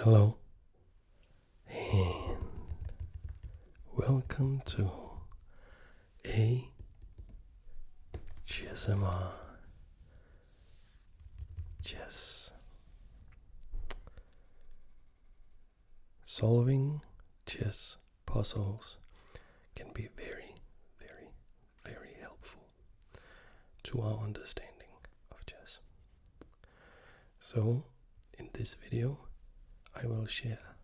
Hello and welcome to ASMR Chess. Solving chess puzzles can be very, very, very helpful to our understanding of chess. So, in this video, I will share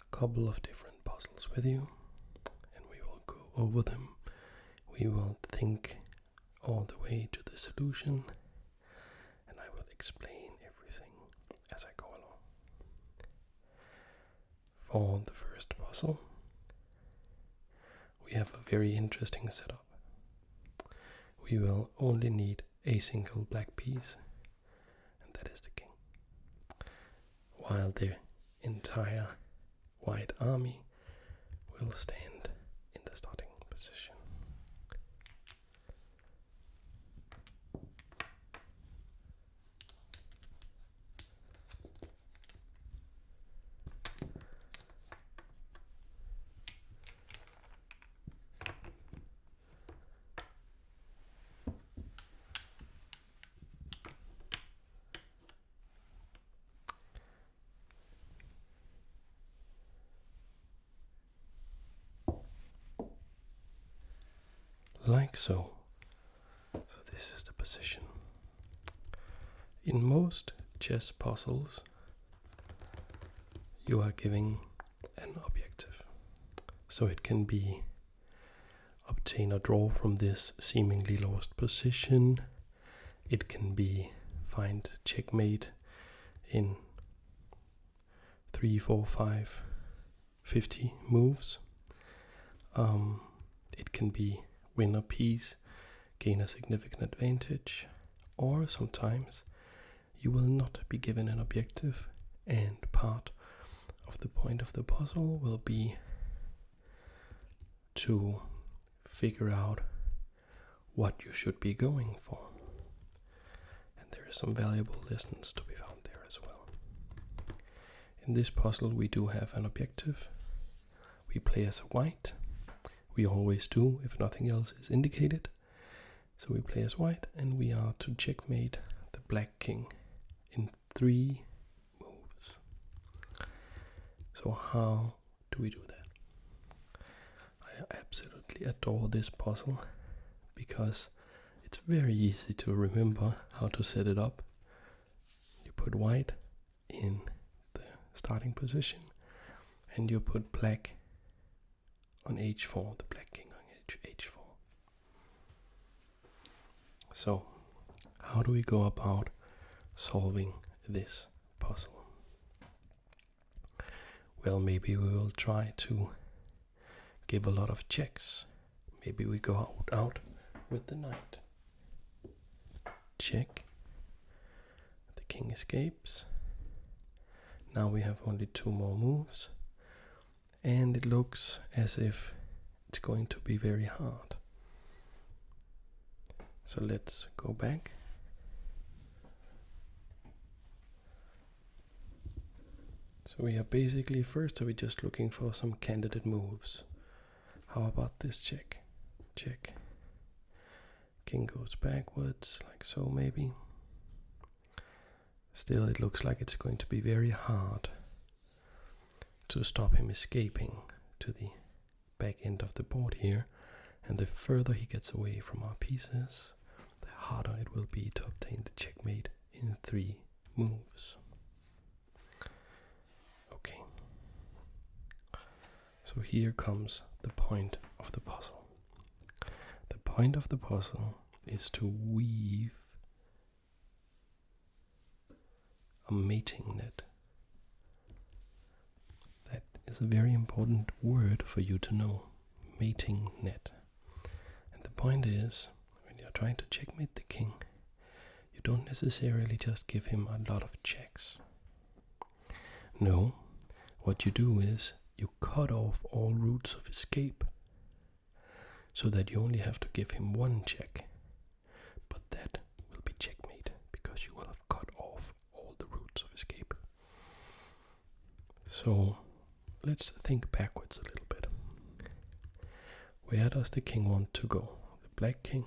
a couple of different puzzles with you, and we will go over them. We will think all the way to the solution, and I will explain everything as I go along. For the first puzzle, we have a very interesting setup. We will only need a single black piece, and that is the king, while the entire white army will stand in the starting position. Like so. So this is the position. In most chess puzzles, you are giving an objective. So it can be obtain a draw from this seemingly lost position. It can be find checkmate in 3, 4, 5, 50 moves. It can be win a piece, gain a significant advantage, or sometimes you will not be given an objective, and part of the point of the puzzle will be to figure out what you should be going for. And there are some valuable lessons to be found there as well. In this puzzle we do have an objective. We play as a white. We always do if nothing else is indicated. So we play as white, and we are to checkmate the black king in 3 moves. So how do we do that? I absolutely adore this puzzle because it's very easy to remember how to set it up. You put white in the starting position, and you put black on h4, the black king on h4. So, how do we go about solving this puzzle? Well, maybe we will try to give a lot of checks. Maybe we go out with the knight. Check. The king escapes. Now we have only 2 more moves. And it looks as if it's going to be very hard. So let's go back. So we are basically, first are we just looking for some candidate moves. How about this check? Check. King goes backwards, like so maybe. Still, it looks like it's going to be very hard to stop him escaping to the back end of the board here, and the further he gets away from our pieces, the harder it will be to obtain the checkmate in 3 moves. Okay, so here comes the point of the puzzle. The point of the puzzle is to weave a mating net. Is a very important word for you to know. Mating net. And the point is, when you're trying to checkmate the king, you don't necessarily just give him a lot of checks. No, what you do is you cut off all routes of escape so that you only have to give him 1 check. But that will be checkmate because you will have cut off all the routes of escape. So let's think backwards a little bit. Where does the king want to go? The black king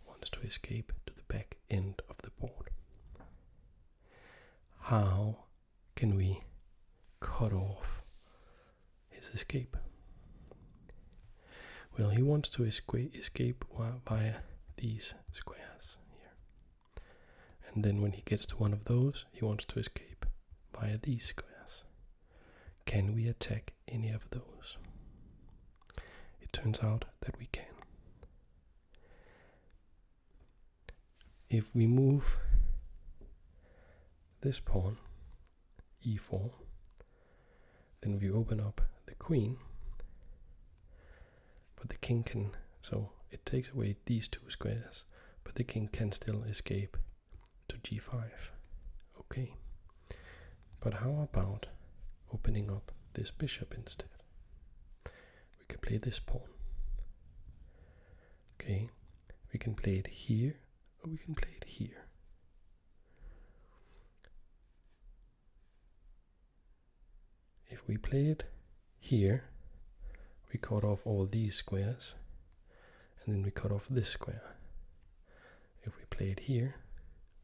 wants to escape to the back end of the board. How can we cut off his escape? Well, he wants to escape via these squares here. And then when he gets to one of those, he wants to escape via these squares. Can we attack any of those? It turns out that we can. If we move this pawn, e4, then we open up the queen, but the king can, so it takes away these two squares, but the king can still escape to g5. Okay, but how about opening up this bishop instead? We can play this pawn. Okay, we can play it here, or we can play it here. If we play it here, we cut off all these squares, and then we cut off this square. If we play it here,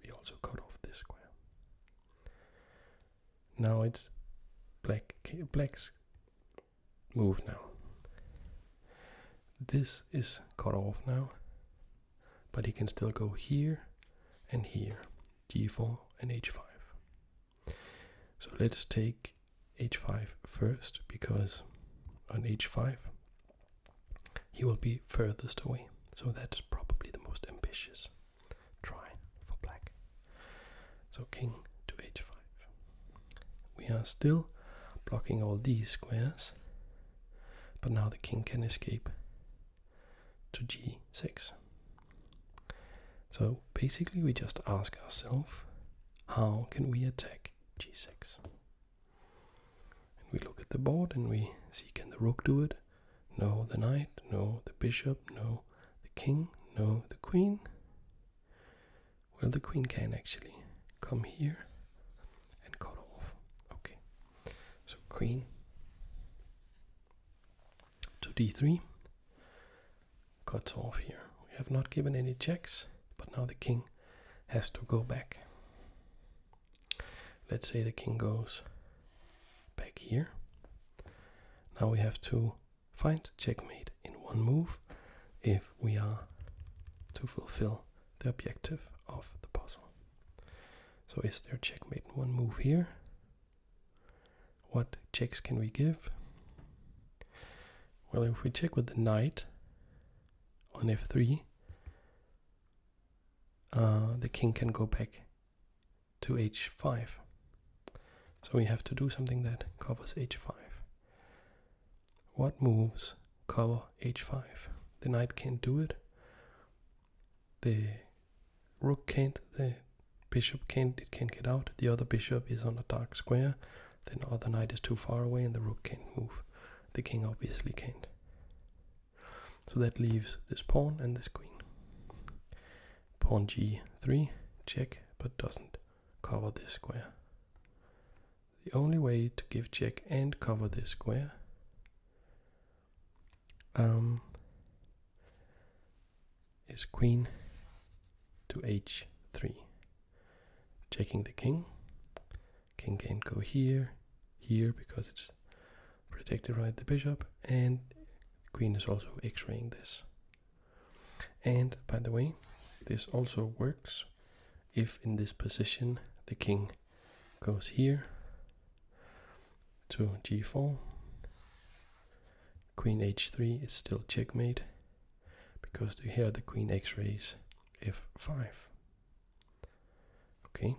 we also cut off this square. Now it's black's move now. This is cut off now, but he can still go here and here, g4 and h5. So let's take h5 first, because on h5 he will be furthest away, so that's probably the most ambitious try for black. So king to h5. We are still blocking all these squares, but now the king can escape to g6. So basically we just ask ourselves, how can we attack g6? We look at the board and we see, can the rook do it? No, the knight, no, the bishop, no, the king, no, the queen. Well, the queen can actually come here and cut off. Okay, so queen to d3 cuts off here. We have not given any checks, but now the king has to go back. Let's say the king goes back here. Now we have to find checkmate in one move if we are to fulfill the objective of the puzzle. So is there checkmate in one move here? What checks can we give? Well, if we check with the knight on f3, the king can go back to h5. So we have to do something that covers h5. What moves cover h5? The knight can't do it. The rook can't. The bishop can't. It can't get out. The other bishop is on a dark square. The other knight is too far away and the rook can't move. The king obviously can't. So that leaves this pawn and this queen. Pawn g3, check, but doesn't cover this square. The only way to give check and cover this square is queen to h3, checking the king. King can't go here, here because it's protected by the bishop, and queen is also x-raying this. And by the way, this also works if in this position the king goes here to g4, queen h3 is still checkmate, because here the queen x-rays f5. Okay.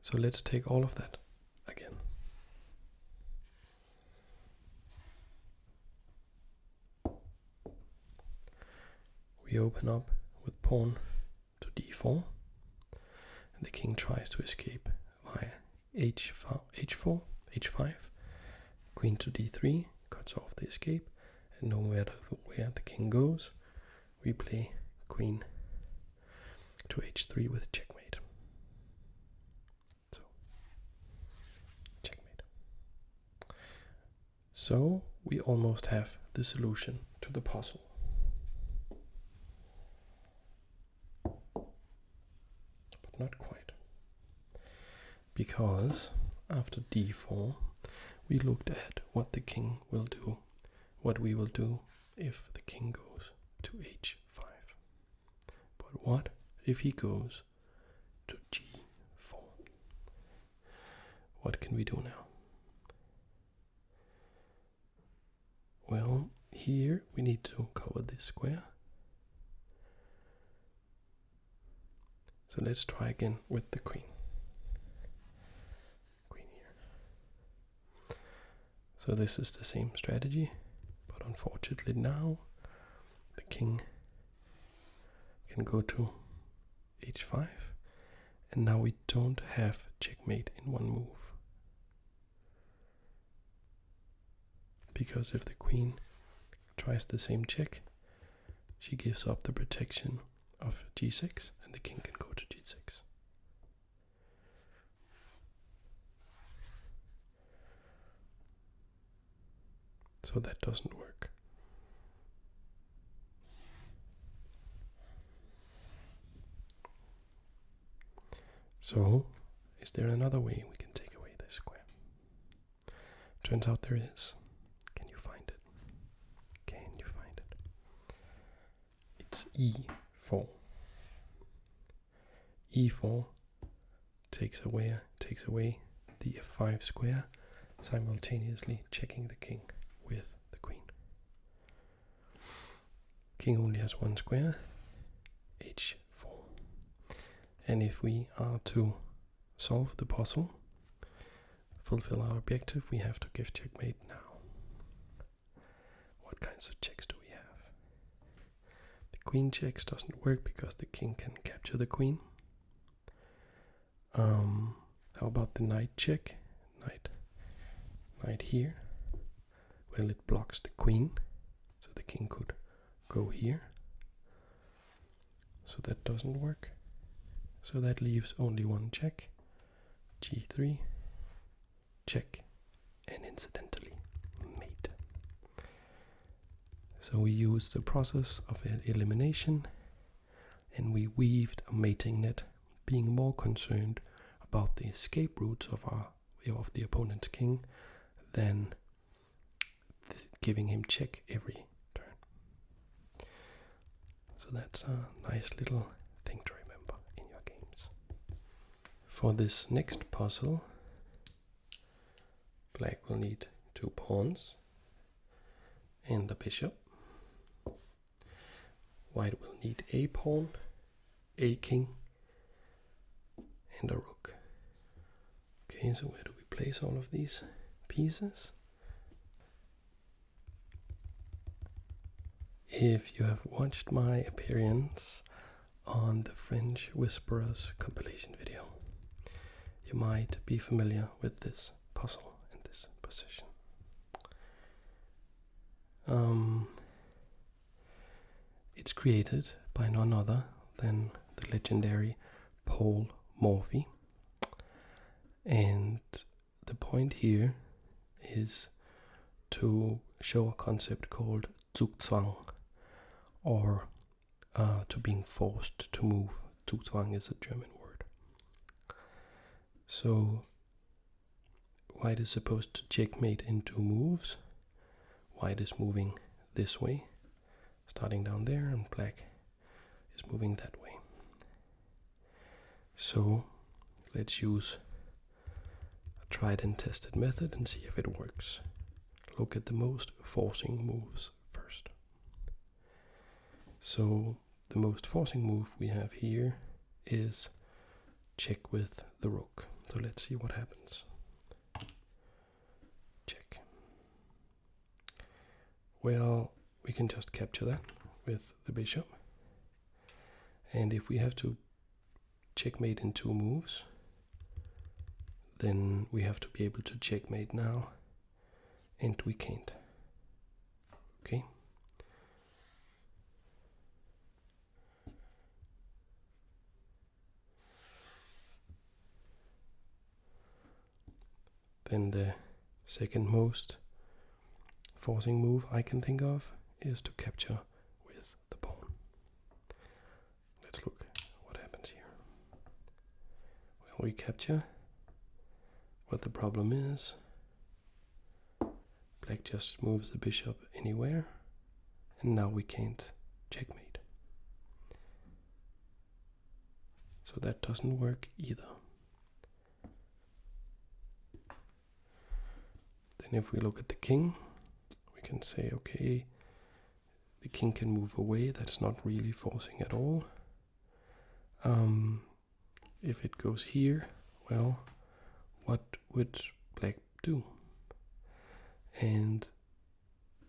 So let's take all of that again. We open up with pawn to d4, and the king tries to escape via h4, h5, queen to d3, cuts off the escape, And no matter where the king goes, we play queen to h3 with checkmate. So, checkmate. So we almost have the solution to the puzzle. But not quite. Because after d4, we looked at what the king will do, what we will do if the king goes to h5. But what if he goes to g4? What can we do now? Well, here we need to cover this square. So let's try again with the queen. Queen here. So this is the same strategy, but unfortunately now the king can go to h5, and now we don't have checkmate in one move. Because if the queen tries the same check, she gives up the protection of g6, and the king can go to g6. So that doesn't work. So, is there another way we can take away this square? Turns out there is. Can you find it? Can you find it? It's e4. e4 takes away the f5 square, simultaneously checking the king with the queen. King only has one square, h4. And if we are to solve the puzzle, fulfill our objective, we have to give checkmate now. What kinds of checks do we have? The queen checks doesn't work because the king can capture the queen. How about the knight check? Knight here. Well, it blocks the queen, so the king could go here. So that doesn't work. So that leaves only one check, g3, check, and incidentally, mate. So we used the process of elimination, and we weaved a mating net, being more concerned about the escape routes of the opponent's king than giving him check every turn. So that's a nice little thing to remember in your games. For this next puzzle, black will need 2 pawns and a bishop. White will need a pawn, a king, and a rook. Okay, so where do we place all of these pieces? If you have watched my appearance on the French Whisperers compilation video, you might be familiar with this puzzle and this position. It's created by none other than the legendary Paul Morphy, and the point here is to show a concept called zugzwang, or to being forced to move. Zugzwang is a German word. So white is supposed to checkmate in 2 moves. White is moving this way, starting down there, and black is moving that way. So let's use a tried and tested method and see if it works. Look at the most forcing moves first. So the most forcing move we have here is check with the rook. So let's see what happens. Check. Well, we can just capture that with the bishop. And if we have to checkmate in 2 moves, then we have to be able to checkmate now, and we can't. Okay. Then the second most forcing move I can think of is to capture with the pawn. Let's look what happens here. Well, we capture, but the problem is black just moves the bishop anywhere, and now we can't checkmate. So that doesn't work either. Then if we look at the king, we can say, okay, the king can move away. That's not really forcing at all. If it goes here, well, what would black do? And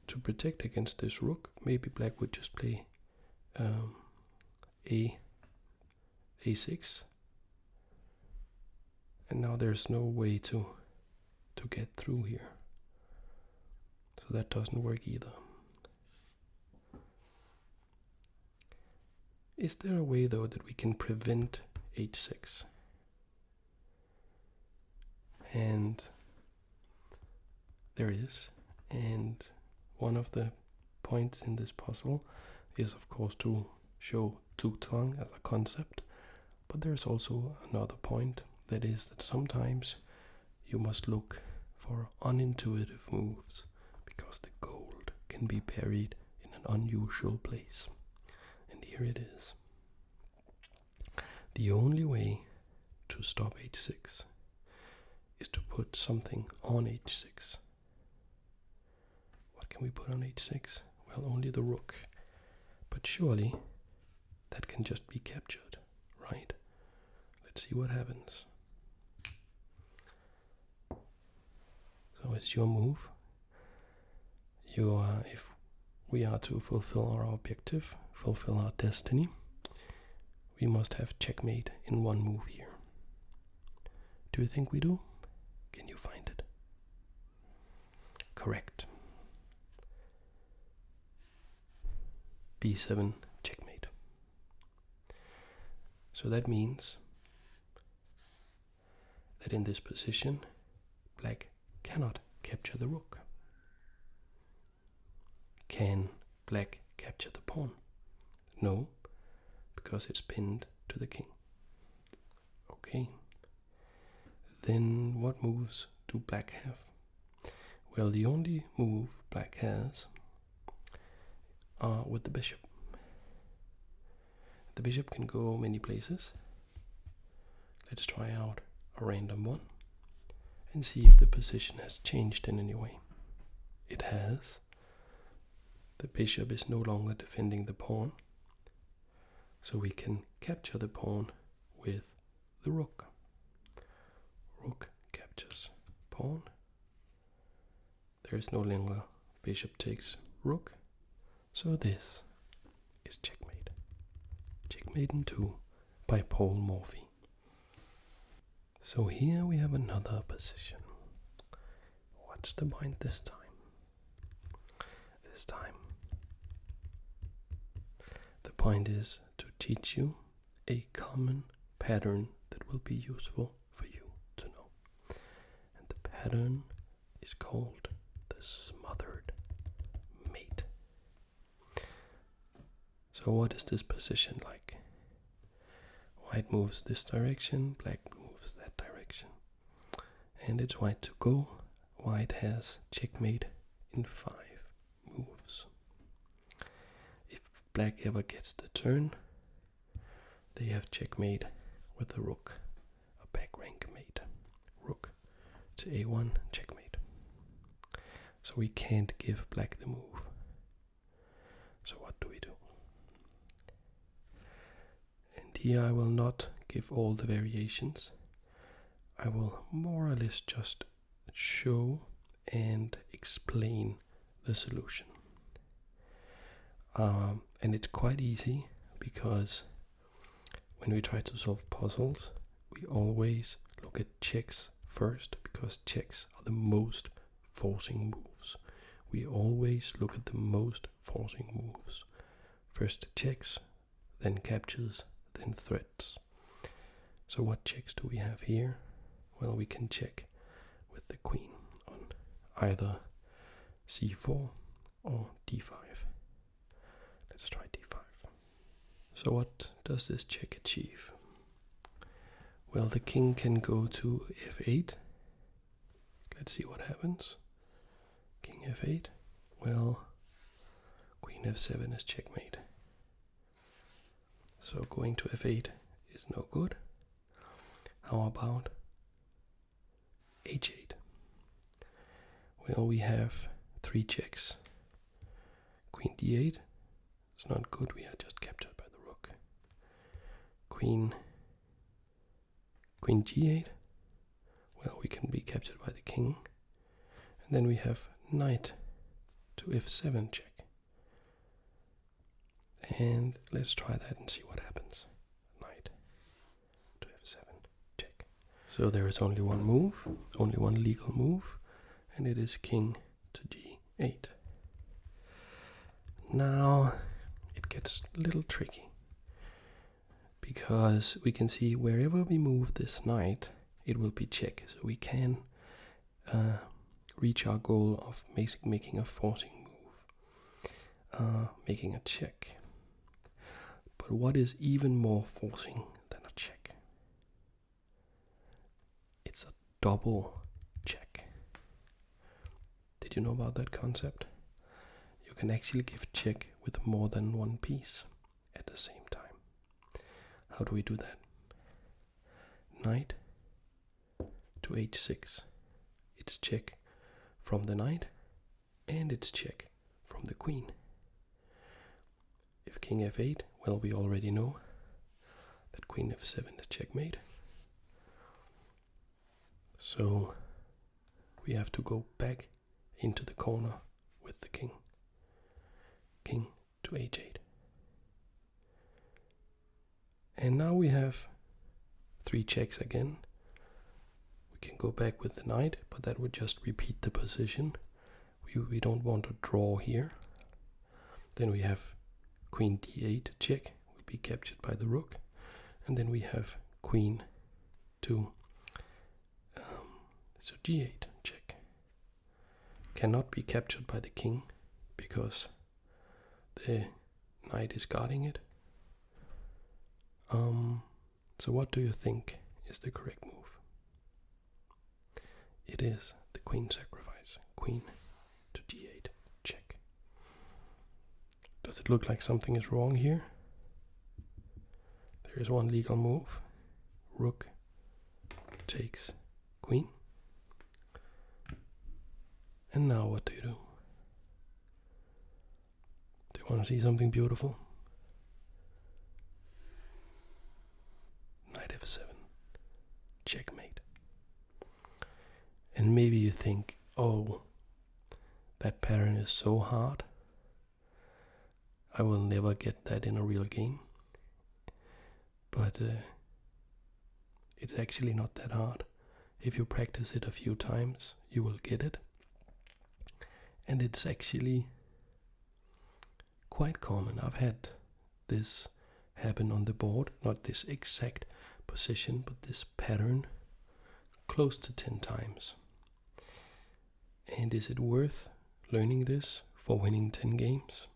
to protect against this rook, maybe black would just play a6, and now there's no way to get through here, so that doesn't work either. Is there a way though that we can prevent h6? And there is, and one of the points in this puzzle is of course to show zugzwang as a concept, but there's also another point, that is that sometimes you must look for unintuitive moves, because the gold can be buried in an unusual place. And here it is. The only way to stop h6 is to put something on h6. What can we put on h6? Well, only the rook. But surely that can just be captured, right? Let's see what happens. So it's your move. If we are to fulfill our objective, fulfill our destiny, we must have checkmate in one move here. Do you think we do? Can you find it? Correct. b7 checkmate. So that means that in this position, black cannot capture the rook. Can black capture the pawn? No, because it's pinned to the king. Okay. Then what moves do black have? Well, the only move black has are with the bishop. The bishop can go many places. Let's try out a random one and see if the position has changed in any way. It has. The bishop is no longer defending the pawn, so we can capture the pawn with the rook. Rook captures pawn. There is no longer bishop takes rook, so this is checkmate. Checkmate in 2 by Paul Morphy. So here we have another position. What's the point this time? This time the point is to teach you a common pattern that will be useful for you to know. And the pattern is called the smothered mate. So what is this position like? White moves this direction, black moves that direction. And it's white to go. White has checkmate in 5 moves. If black ever gets the turn, they have checkmate with the rook, a back rank mate. Rook to a1, checkmate. So we can't give black the move. So what do we do? And here I will not give all the variations. I will more or less just show and explain the solution. And it's quite easy, because when we try to solve puzzles, we always look at checks first, because checks are the most forcing moves. we always look at the most forcing moves. First checks, then captures, then threats. So what checks do we have here? Well, we can check with the queen on either c4 or d5. Let's try d5. So what does this check achieve? Well, the king can go to f8. Let's see what happens. King f8. Well, queen f7 is checkmate. So going to f8 is no good. How about h8? Well, we have 3 checks. Queen d8 is not good, we are just captured by the rook. Queen g8, well, we can be captured by the king. And then we have knight to f7 check. And let's try that and see what happens. Knight to f7 check. So there is only one move, only one legal move, and it is king to g8. Now it gets a little tricky, because we can see wherever we move this knight, it will be check. So we can reach our goal of making a forcing move, making a check. But what is even more forcing than a check? It's a double check. Did you know about that concept? You can actually give check with more than one piece at the same time. How do we do that? Knight to h6. It's check from the knight, and it's check from the queen. If king f8, well, we already know that queen f7 is checkmate. So we have to go back into the corner with the king. King to h8. And now we have 3 checks again. We can go back with the knight, but that would just repeat the position. We don't want to draw here. Then we have queen d8 check, will be captured by the rook. And then we have queen to so g8 check. Cannot be captured by the king because the knight is guarding it. So what do you think is the correct move? It is the queen sacrifice. Queen to g8 check. Does it look like something is wrong here? There is one legal move. Rook takes queen. And now what do you do? Do you want to see something beautiful? Knight f7. Checkmate. And maybe you think, oh, that pattern is so hard. I will never get that in a real game. But it's actually not that hard. If you practice it a few times, you will get it. And it's actually quite common. I've had this happen on the board, not this exact position, but this pattern close to 10 times. And is it worth learning this for winning 10 games?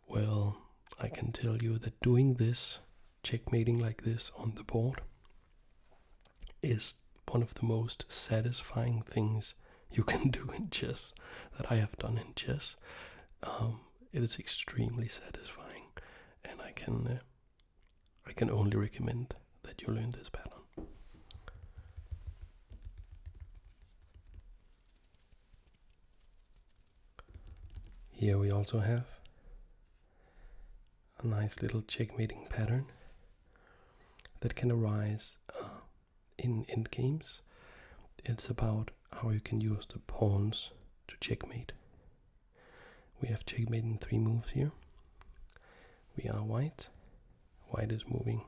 Well, I can tell you that doing this, checkmating like this on the board, is one of the most satisfying things you can do in chess, that I have done in chess. It is extremely satisfying, and I can only recommend that you learn this pattern. Here we also have a nice little checkmating pattern that can arise in endgames. It's about how you can use the pawns to checkmate. We have checkmate in 3 moves here. We are white. White is moving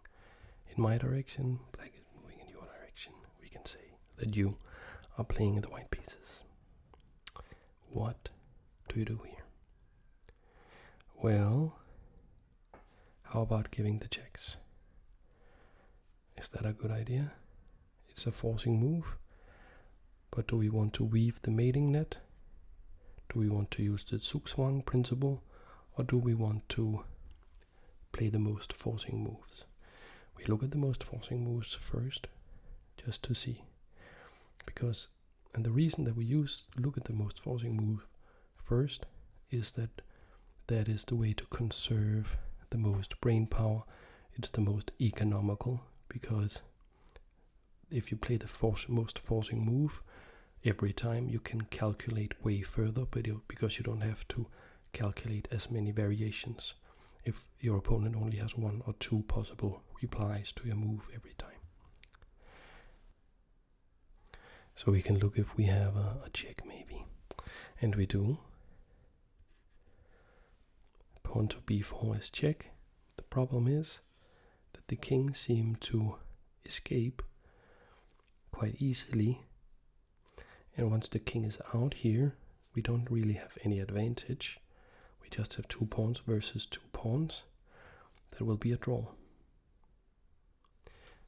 in my direction. Black is moving in your direction. We can say that you are playing the white pieces. What do you do here? Well, how about giving the checks? Is that a good idea? It's a forcing move, but do we want to weave the mating net? Do we want to use the zugzwang principle, or do we want to play the most forcing moves? We look at the most forcing moves first, just to see. And the reason that we look at the most forcing move first is that that is the way to conserve the most brain power. It's the most economical, because if you play the most forcing move every time, you can calculate way further, because you don't have to calculate as many variations if your opponent only has 1 or 2 possible replies to your move every time. So we can look if we have a check maybe, and we do. Pawn to b4 is check. The problem is that the king seemed to escape quite easily, and once the king is out here, we don't really have any advantage. We just have 2 pawns versus 2 pawns. That will be a draw.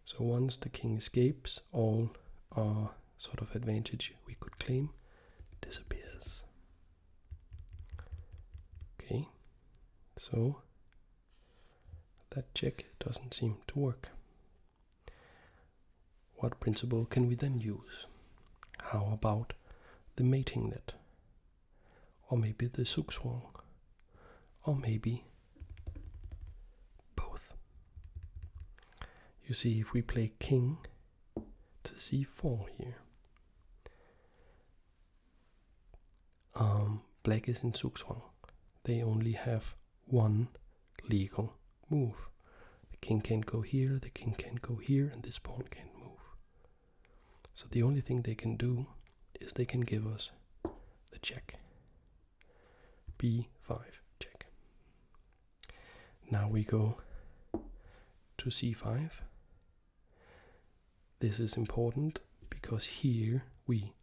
So once the king escapes, all our sort of advantage we could claim disappears. Okay, so that check doesn't seem to work. What principle can we then use? How about the mating net? Or maybe the zugzwang? Or maybe both? You see, if we play king to c4 here, black is in zugzwang. They only have 1 legal move. The king can't go here, the king can't go here, and this pawn can't move. So the only thing they can do is they can give us the check. b5 check. Now we go to c5. This is important because here we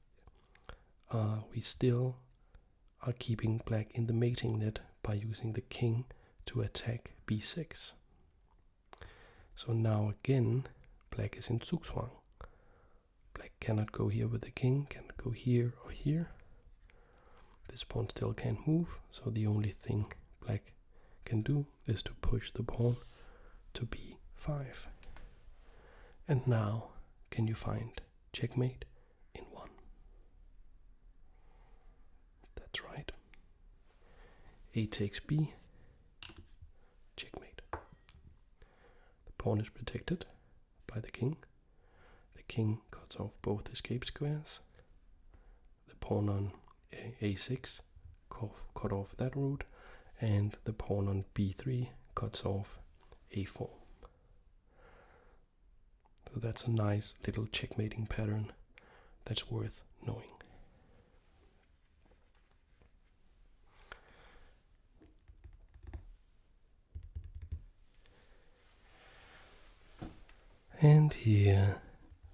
still are keeping black in the mating net by using the king to attack b6. So now again, black is in zugzwang. Black cannot go here with the king, cannot go here or here. This pawn still can't move, so the only thing black can do is to push the pawn to b5. And now, can you find checkmate in 1? That's right. A takes b, checkmate. The pawn is protected by the king. The king cuts off both escape squares. The pawn on a6 cut off that route, and the pawn on b3 cuts off a4. So that's a nice little checkmating pattern that's worth knowing. And here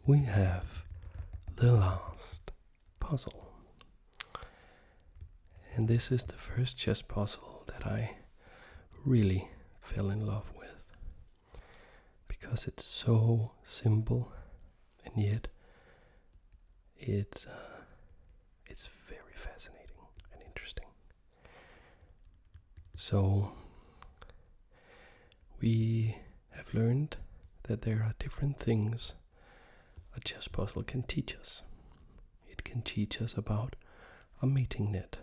we have the last puzzle. And this is the first chess puzzle that I really fell in love with, because it's so simple and yet it's very fascinating and interesting. So we have learned that there are different things a chess puzzle can teach us. It can teach us about a mating net.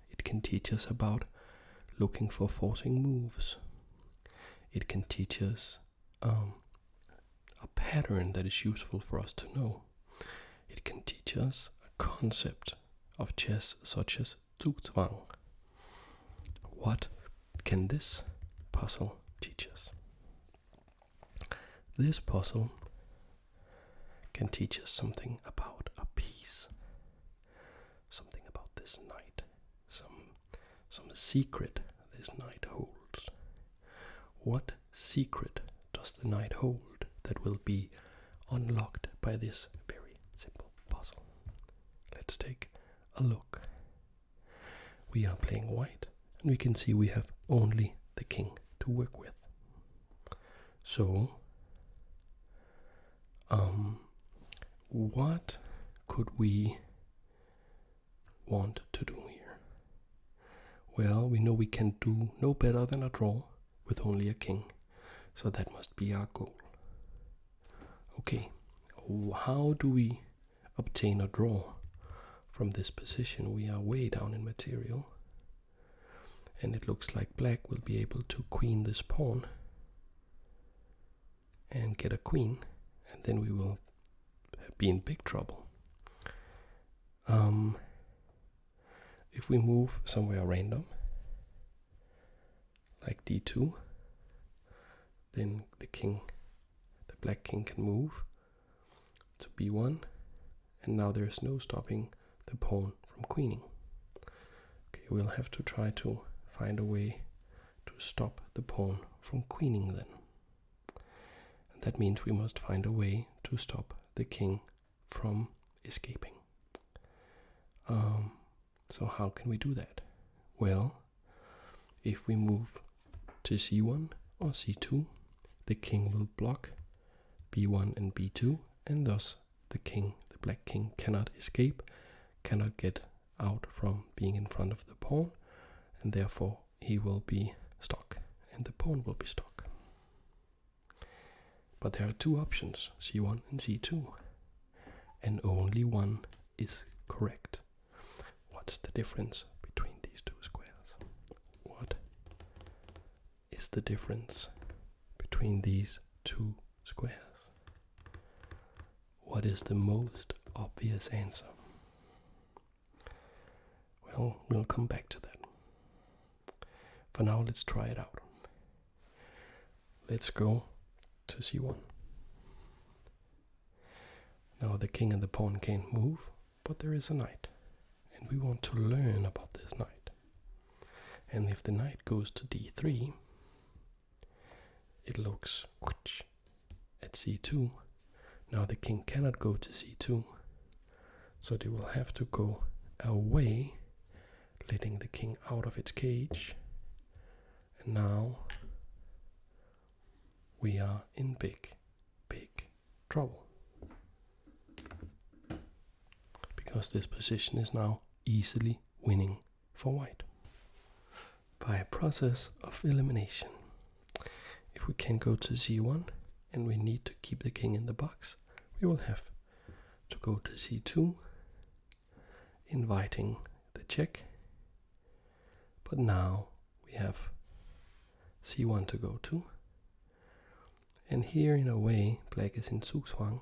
It can teach us about looking for forcing moves. It can teach us a pattern that is useful for us to know. It can teach us a concept of chess such as zugzwang. What can this puzzle teach us? This puzzle can teach us something about a piece, something about this knight, some secret this knight holds. What secret does the knight hold that will be unlocked by this very simple puzzle? Let's take a look. we are playing white, and we can see we have only the king to work with. So, what could we want to do here? Well, we know we can do no better than a draw with only a king, so that must be our goal. Okay, how do we obtain a draw from this position? We are way down in material, and it looks like black will be able to queen this pawn and get a queen, and then we will be in big trouble. If we move somewhere random, like d2, then the black king can move to b1, and now there's no stopping the pawn from queening. Okay, we'll have to try to find a way to stop the pawn from queening then. And that means we must find a way to stop the king from escaping. So how can we do that? Well, if we move to c1 or c2, the king will block b1 and b2, and thus the black king cannot escape, cannot get out from being in front of the pawn, and therefore he will be stuck, and the pawn will be stuck. But there are two options, c1 and c2, and only one is correct. What's the difference between these two squares? What is the difference between these two squares? What is the most obvious answer? Well, we'll come back to that. For now, let's try it out. Let's go to c1. Now the king and the pawn can't move, but there is a knight. And we want to learn about this knight. And if the knight goes to d3, it looks at c2. Now the king cannot go to c2, so they will have to go away, letting the king out of its cage. And now we are in big trouble, because this position is now easily winning for white by a process of elimination. If we can go to c1 and we need to keep the king in the box, we will have to go to c2, inviting the check. But now we have c1 to go to, and here in a way black is in zugzwang.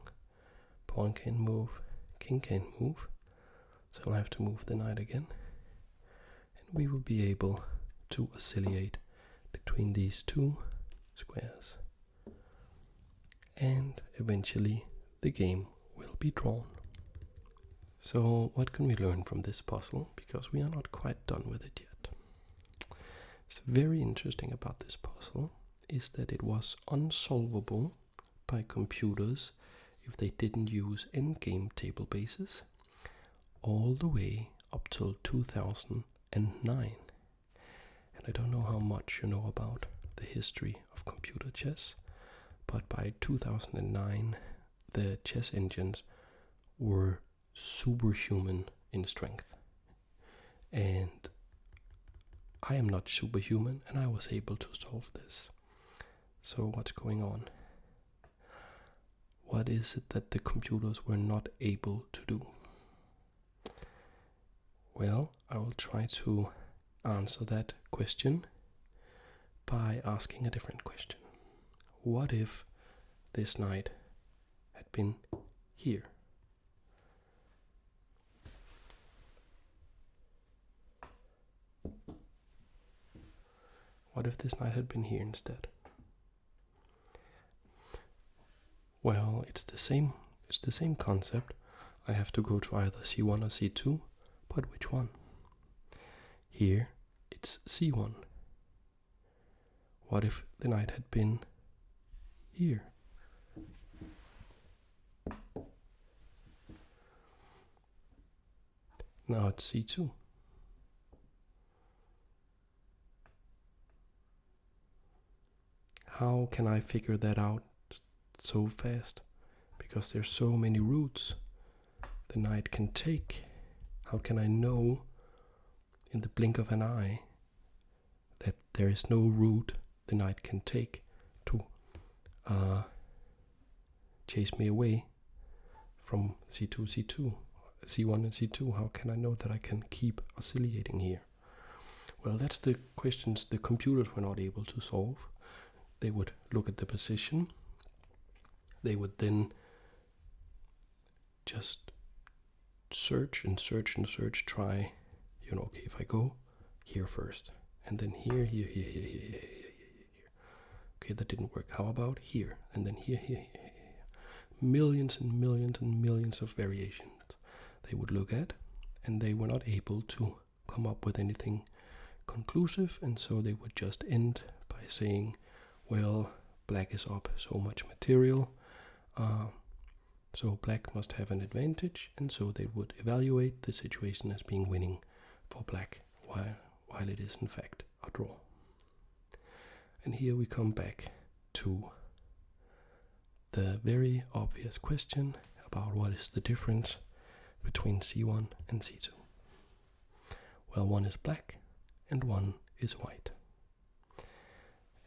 Pawn can't move, king can't move, so I'll have to move the knight again, and we will be able to oscillate between these two squares, and eventually the game will be drawn. So what can we learn from this puzzle, because we are not quite done with it yet? What's very interesting about this puzzle is that it was unsolvable by computers if they didn't use endgame table bases all the way up till 2009. And I don't know how much you know about the history of computer chess, but by 2009 the chess engines were superhuman in strength. And I am not superhuman, and I was able to solve this. So what's going on? What is it that the computers were not able to do? Well, I will try to answer that question by asking a different question. What if this knight had been here? What if this knight had been here instead? Well, it's the same concept. I have to go to either c1 or c2, but which one? Here it's c1. What if the knight had been here? Now it's c2. how can I figure that out so fast? Because there's so many routes the knight can take. How can I know in the blink of an eye that there is no route the knight can take to chase me away from c2, c2, c1 and c2? How can I know that I can keep oscillating here? Well, that's the questions the computers were not able to solve. They would look at the position. They would then just search and search and search, try, you know, okay, if I go here first, and then here, here, here, here, here, here, here, here. Okay, that didn't work. How about here, and then here, here, here, here. Millions and millions and millions of variations they would look at, and they were not able to come up with anything conclusive, and so they would just end by saying, well, black is up so much material, so black must have an advantage, and so they would evaluate the situation as being winning for black, while it is in fact a draw. And here we come back to the very obvious question about what is the difference between c1 and c2. Well, one is black and one is white.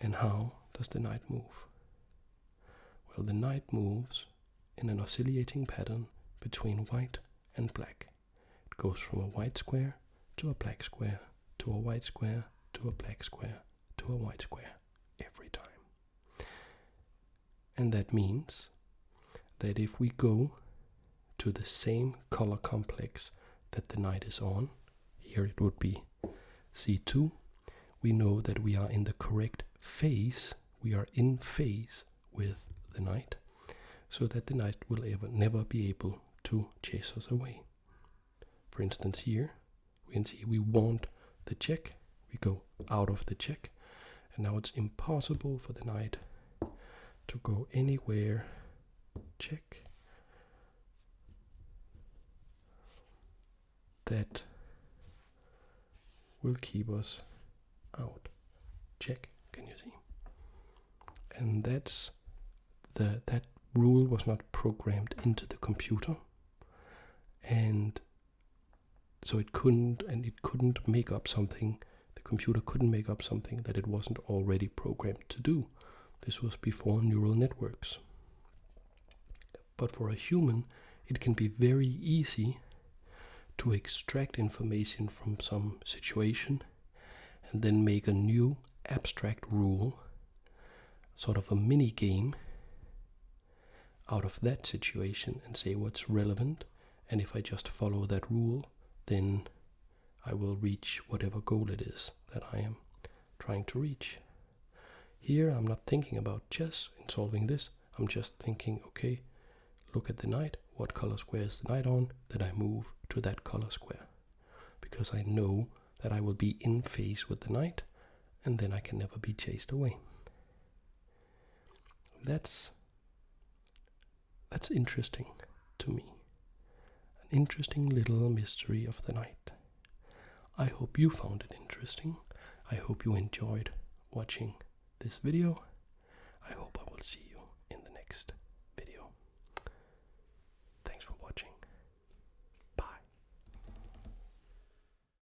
And how does the knight move? Well, the knight moves in an oscillating pattern between white and black. It goes from a white square to a black square to a white square to a black square to a white square every time. And that means that if we go to the same color complex that the knight is on, here it would be c2, we know that we are in the correct phase, we are in phase with the knight, so that the knight will never be able to chase us away. For instance, here we can see we want the check, we go out of the check, and now it's impossible for the knight to go anywhere. Check. That will keep us out. Check. Can you see? And that's that rule was not programmed into the computer, and so it couldn't make up something. The computer couldn't make up something that it wasn't already programmed to do. This was before neural networks. But for a human, it can be very easy to extract information from some situation and then make a new abstract rule, sort of a mini game out of that situation, and say what's relevant, and if I just follow that rule, then I will reach whatever goal it is that I am trying to reach. Here I'm not thinking about chess in solving this, I'm just thinking, okay, look at the knight, what color square is the knight on, then I move to that color square, because I know that I will be in phase with the knight, and then I can never be chased away. That's interesting to me. An interesting little mystery of the knight. I hope you found it interesting. I hope you enjoyed watching this video. I hope I will see you